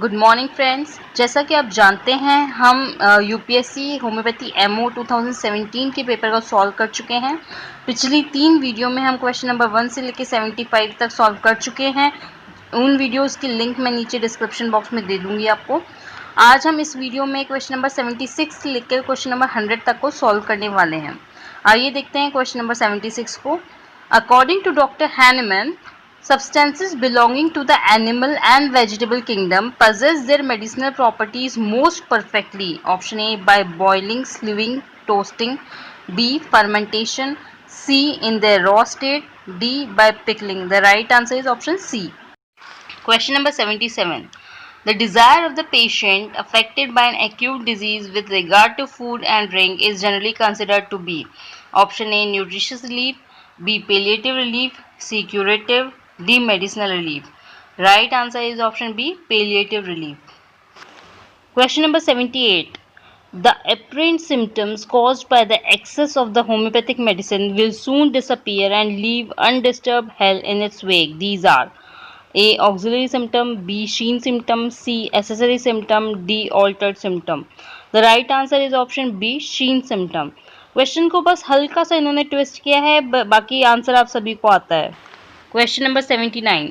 Good morning friends. जैसा कि आप जानते हैं हम यूपीएससी होम्योपैथी एमओ 2017 के पेपर को सॉल्व कर चुके हैं। पिछली 3 वीडियो में हम क्वेश्चन नंबर 1 से लेकर 75 तक सॉल्व कर चुके हैं। उन वीडियोस की लिंक मैं नीचे डिस्क्रिप्शन बॉक्स में दे दूंगी आपको। आज हम इस वीडियो में क्वेश्चन नंबर 76 से लेकर क्वेश्चन नंबर 100 तक को सॉल्व करने वाले हैं। आइए देखते हैं क्वेश्चन नंबर 76 को। According to doctor Hahnemann, substances belonging to the animal and vegetable kingdom possess their medicinal properties most perfectly. Option A, by boiling, slewing, toasting. B, fermentation. C, in their raw state. D, by pickling. The right answer is option C. Question number 77. The desire of the patient affected by an acute disease with regard to food and drink is generally considered to be option A, nutritious relief. B, palliative relief. C, curative. D, medicinal relief. Right answer is option B, palliative relief. Question number 78. The apparent symptoms caused by the excess of the homeopathic medicine will soon disappear and leave undisturbed health in its wake. These are A, auxiliary symptom. B, sheen symptom. C, accessory symptom. D, altered symptom. The right answer is option B, sheen symptom. Question को बस हल्का सा इन्होंने twist किया है, बाकी answer आप सभी को आता है। Question number 79.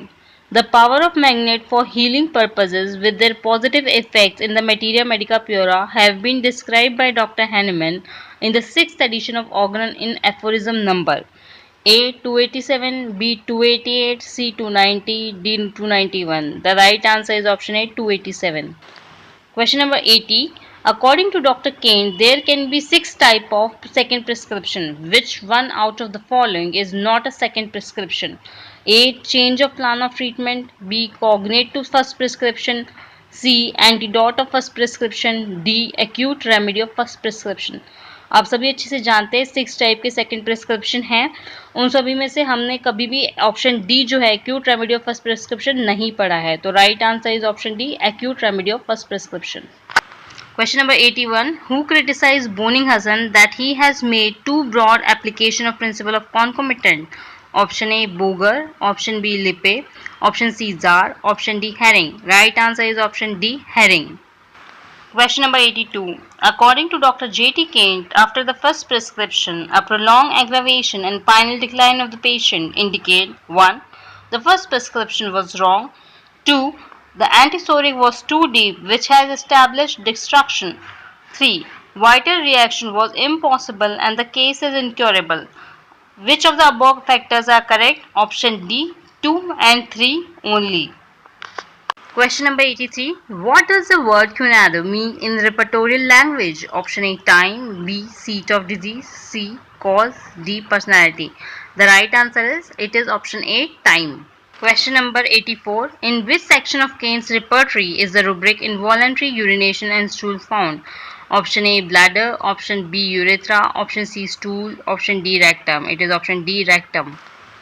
The power of magnet for healing purposes with their positive effects in the Materia Medica Pura have been described by Dr. Hahnemann in the 6th edition of Organon in aphorism number A 287, B 288, C 290, D 291. The right answer is option A, 287. Question number 80. According to Dr. Kane, there can be 6 types of second prescription. Which one out of the following is not a second prescription? A, change of plan of treatment. B, cognate to first prescription. C, antidote of first prescription. D, acute remedy of first prescription. आप सभी अच्छे से जानते हैं 6 type के second prescription हैं। उन सभी में से हमने कभी भी ऑप्शन डी जो है acute remedy of first prescription नहीं पढ़ा है, तो right answer is option D, acute remedy of first prescription. Question number 81. Who criticized Bonninghausen that he has made too broad application of principle of concomitant? Option A, Boger. Option B, Lippe. Option C, Czar. Option D, Herring. Right answer is option D, Herring. Question number 82. According to Dr. J.T. Kent, after the first prescription, a prolonged aggravation and final decline of the patient indicate 1. The first prescription was wrong. 2. The antisoric was too deep, which has established destruction. 3. Vital reaction was impossible and the case is incurable. Which of the above factors are correct? Option D, 2 and 3 only. Question number 83. What does the word cunado mean in repertorial language? Option A, time. B, seat of disease. C, cause. D, personality. The right answer is, it is option A, time. Question number 84. In which section of Kane's repertory is the rubric involuntary urination and stool found? Option A, bladder. Option B, urethra. Option C, stool. Option D, rectum. It is option D, rectum.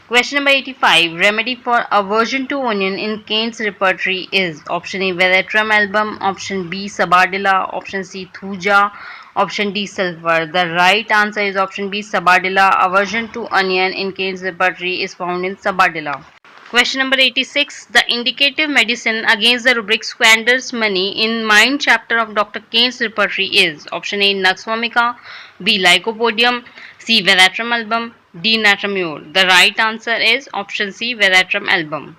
Question number 85. Remedy for aversion to onion in Kane's repertory is option A, Veratrum album. Option B, Sabardilla. Option C, Thuja. Option D, sulfur. The right answer is option B, Sabardilla. Aversion to onion in Kane's repertory is found in Sabardilla. Question number 86. The indicative medicine against the rubric squanders money in mind chapter of Dr. Kane's repertory is option A, Nux vomica. B, Lycopodium. C, Veratrum album. D, Natramure. The right answer is option C, Veratrum album.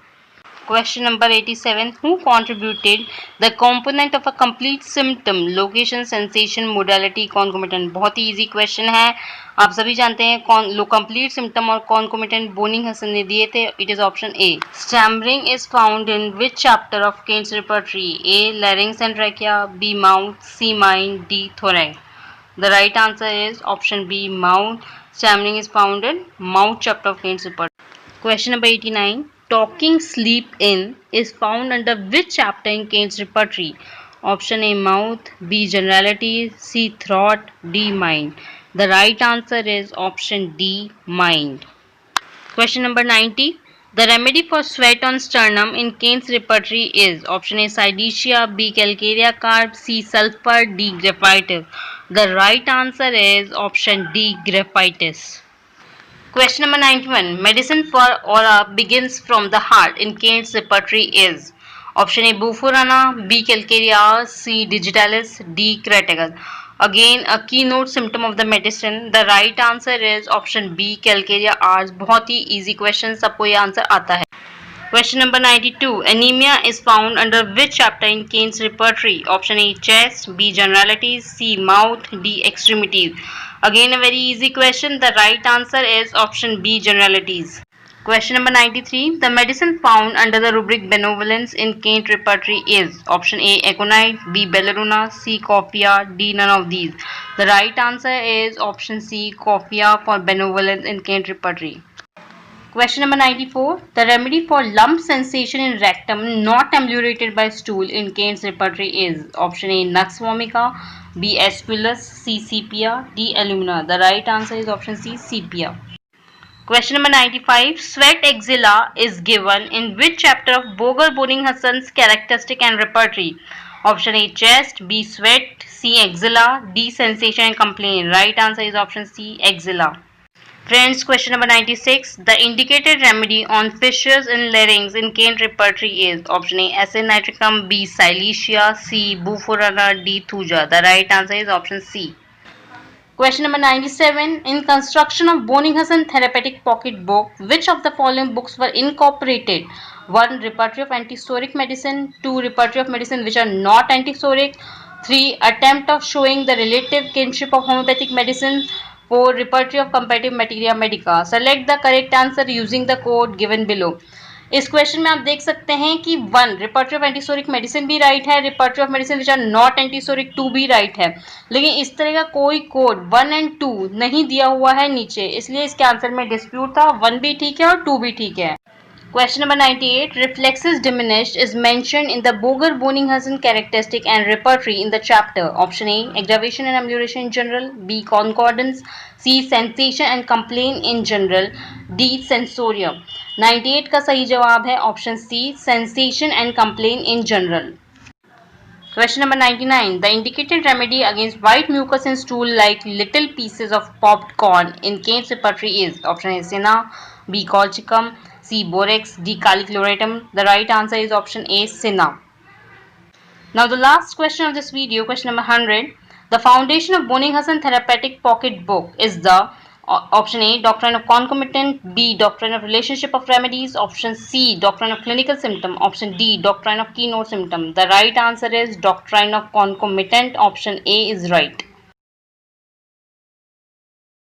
Question number 87. Who contributed the component of a complete symptom, location, sensation, modality, concomitant? बहुत ही easy question है, आप सभी जानते हैं complete symptom और concomitant Bonninghausen ने दिए थे. It is option A. Stammering is found in which chapter of Kane's repertory? A, larynx and trachea. B, mouth. C, mind. D, thorax. The right answer is option B, mouth. Stammering is found in mouth chapter of Kane's repertory. Question number 89. Talking sleep in is found under which chapter in Kane's repertory? Option A, mouth. B, generality. C, throat. D, mind. The right answer is option D, mind. Question number 90. The remedy for sweat on sternum in Kane's repertory is option A, Cydicia. B, Calcarea carb. C, sulfur. D, graphitis. The right answer is option D, graphitis. Question number 91. Medicine for aura begins from the heart in Kane's repertory is Option A, Bufurana, B, Calcarea, C, digitalis, D, cratagal. Again, a keynote symptom of the medicine. The right answer is option B, Calcarea ars. बहुत ही easy question, सबको ये answer आता है. Question number 92. Anemia is found under which chapter in Kane's repertory? Option A, chest, B, generalities, C, mouth, D, extremities. Again, a very easy question. The right answer is option B, generalities. Question number 93. The medicine found under the rubric benevolence in Kane's repertory is option A, aconite, B, belladonna, C, coffea, D, none of these. The right answer is option C, coffea for benevolence in Kane's repertory. Question number 94. The remedy for lump sensation in rectum not ameliorated by stool in Kane's repertory is option A, nux vomica, B, aspulus, C, sepia, D, alumina. The right answer is option C, sepia. Question number 95. Sweat axilla is given in which chapter of Boger-Bonninghassen's characteristic and repertory? Option A, chest, B, sweat, C, axilla, D, sensation and complaint. Right answer is option C, axilla. Friends, question number 96. The indicated remedy on fissures in larynx in Kane's repertory is option A, acid nitricum, B, silesia, C, bufurana, D, thuja. The right answer is option C. Question number 97. In construction of Bonninghassen Therapeutic Pocket Book, which of the following books were incorporated? 1. Repertory of Antisoric Medicine. 2. Repertory of Medicine which are not antisoric. 3. Attempt of showing the relative kinship of homeopathic medicine. 4. Repertory of Comparative Materia Medica. Select the correct answer using the code given below. इस question में आप देख सकते हैं कि 1 repertory of antipsoric medicine भी right है, repertory of medicine which are not antipsoric 2 भी राइट है, लेकिन इस तरह का कोई कोड 1 एंड 2 नहीं दिया हुआ है नीचे, इसलिए इसके आंसर में डिस्प्यूट था. 1 भी ठीक है और 2 भी ठीक है. Question number 98. Reflexes diminished is mentioned in the Boger-Bonninghassen characteristic and repertory in the chapter. Option A, aggravation and amelioration in general. B, concordance. C, sensation and complaint in general. D, sensorium. 98 का सही जवाब है option C, sensation and complaint in general. Question number 99. The indicated remedy against white mucus in stool like little pieces of popped corn in Kane's repertory is option A, Senna, B, colchicum, C, borax, D, calicloratum. The right answer is option A, Senna. Now the last question of this video, question number 100. The foundation of Bonninghassen Therapeutic Pocket Book is the option A, doctrine of concomitant, B, doctrine of relationship of remedies, option C, doctrine of clinical symptom, option D, doctrine of keynote symptom. The right answer is doctrine of concomitant. Option A is right.